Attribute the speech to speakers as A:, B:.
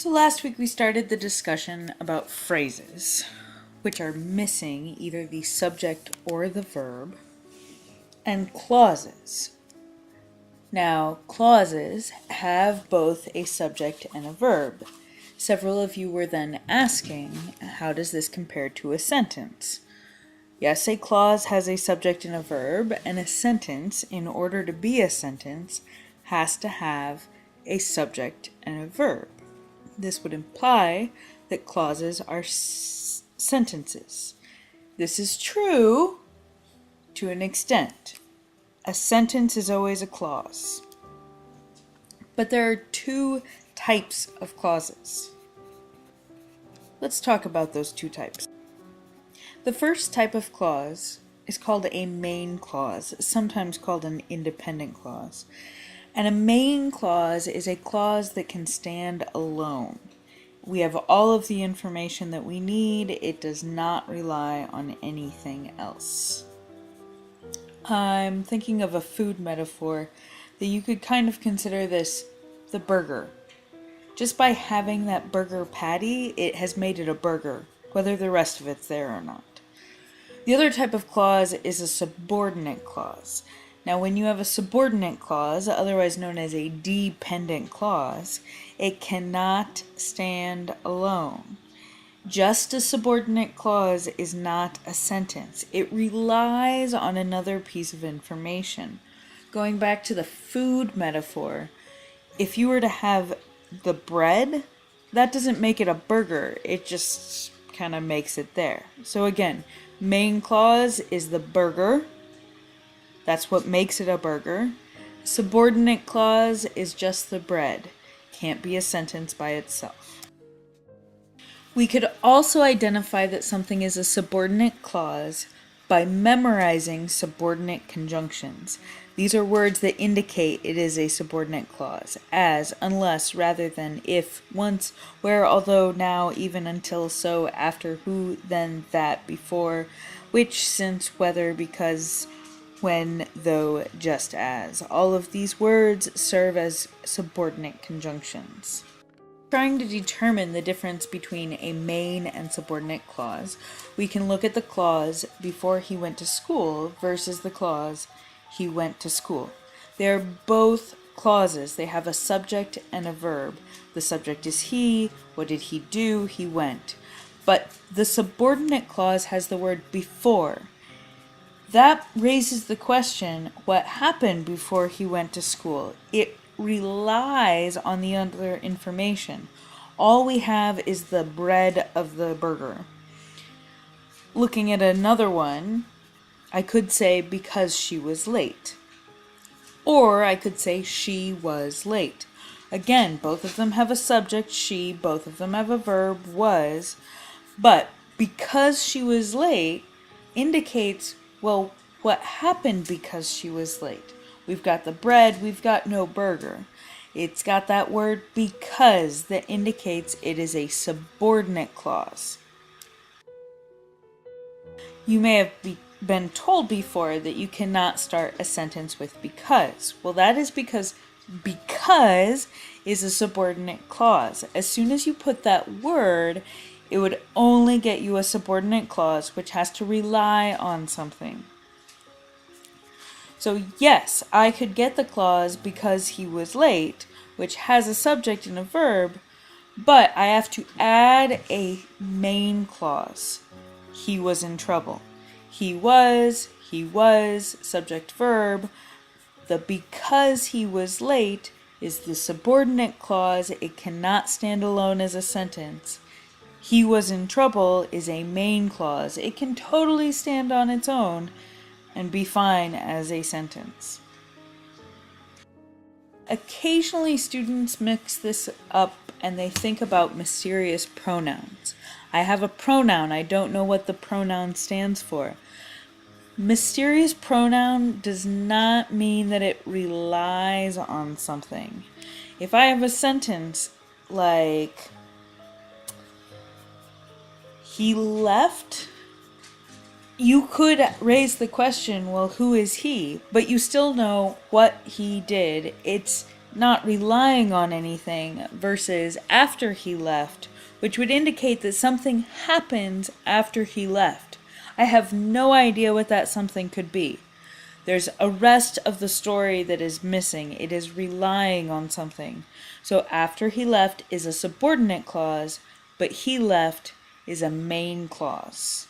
A: So last week we started the discussion about phrases, which are missing either the subject or the verb, and clauses. Now, clauses have both a subject and a verb. Several of you were then asking, how does this compare to a sentence? Yes, a clause has a subject and a verb, and a sentence, in order to be a sentence, has to have a subject and a verb. This would imply that clauses are sentences. This is true to an extent. A sentence is always a clause. But there are two types of clauses. Let's talk about those two types. The first type of clause is called a main clause, sometimes called an independent clause. And a main clause is a clause that can stand alone. We have all of the information that we need. It does not rely on anything else. I'm thinking of a food metaphor that you could kind of consider this the burger. Just by having that burger patty, it has made it a burger, whether the rest of it's there or not. The other type of clause is a subordinate clause. Now, when you have a subordinate clause, otherwise known as a dependent clause, it cannot stand alone. Just a subordinate clause is not a sentence. It relies on another piece of information. Going back to the food metaphor, if you were to have the bread, that doesn't make it a burger. It just kind of makes it there. So again, main clause is the burger. That's what makes it a burger. Subordinate clause is just the bread. Can't be a sentence by itself. We could also identify that something is a subordinate clause by memorizing subordinate conjunctions. These are words that indicate it is a subordinate clause, as, unless, rather than, if, once, where, although, now, even, until, so, after, who, then, that, before, which, since, whether, because, when, though, just as. All of these words serve as subordinate conjunctions. Trying to determine the difference between a main and subordinate clause, we can look at the clause before he went to school versus the clause he went to school. They are both clauses. They have a subject and a verb. The subject is he. What did he do? He went. But the subordinate clause has the word before. That raises the question, what happened before he went to school? It relies on the other information. All we have is the bread of the burger. Looking at another one, I could say because she was late. Or I could say she was late. Again, both of them have a subject, she, both of them have a verb, was, but because she was late indicates, well, what happened because she was late? We've got the bread, we've got no burger. It's got that word because that indicates it is a subordinate clause. You may have been told before that you cannot start a sentence with because. Well, that is because is a subordinate clause. As soon as you put that word, it would only get you a subordinate clause which has to rely on something. So yes, I could get the clause because he was late, which has a subject and a verb, but I have to add a main clause. He was in trouble. He was, subject verb. The because he was late is the subordinate clause. It cannot stand alone as a sentence. He was in trouble is a main clause. It can totally stand on its own and be fine as a sentence. Occasionally students mix this up and they think about mysterious pronouns. I have a pronoun, I don't know what the pronoun stands for. Mysterious pronoun does not mean that it relies on something. If I have a sentence like, he left, you could raise the question, well, who is he? But you still know what he did. It's not relying on anything, versus after he left, which would indicate that something happened after he left. I have no idea what that something could be. There's a rest of the story that is missing. It is relying on something. So after he left is a subordinate clause, but he left is a main clause.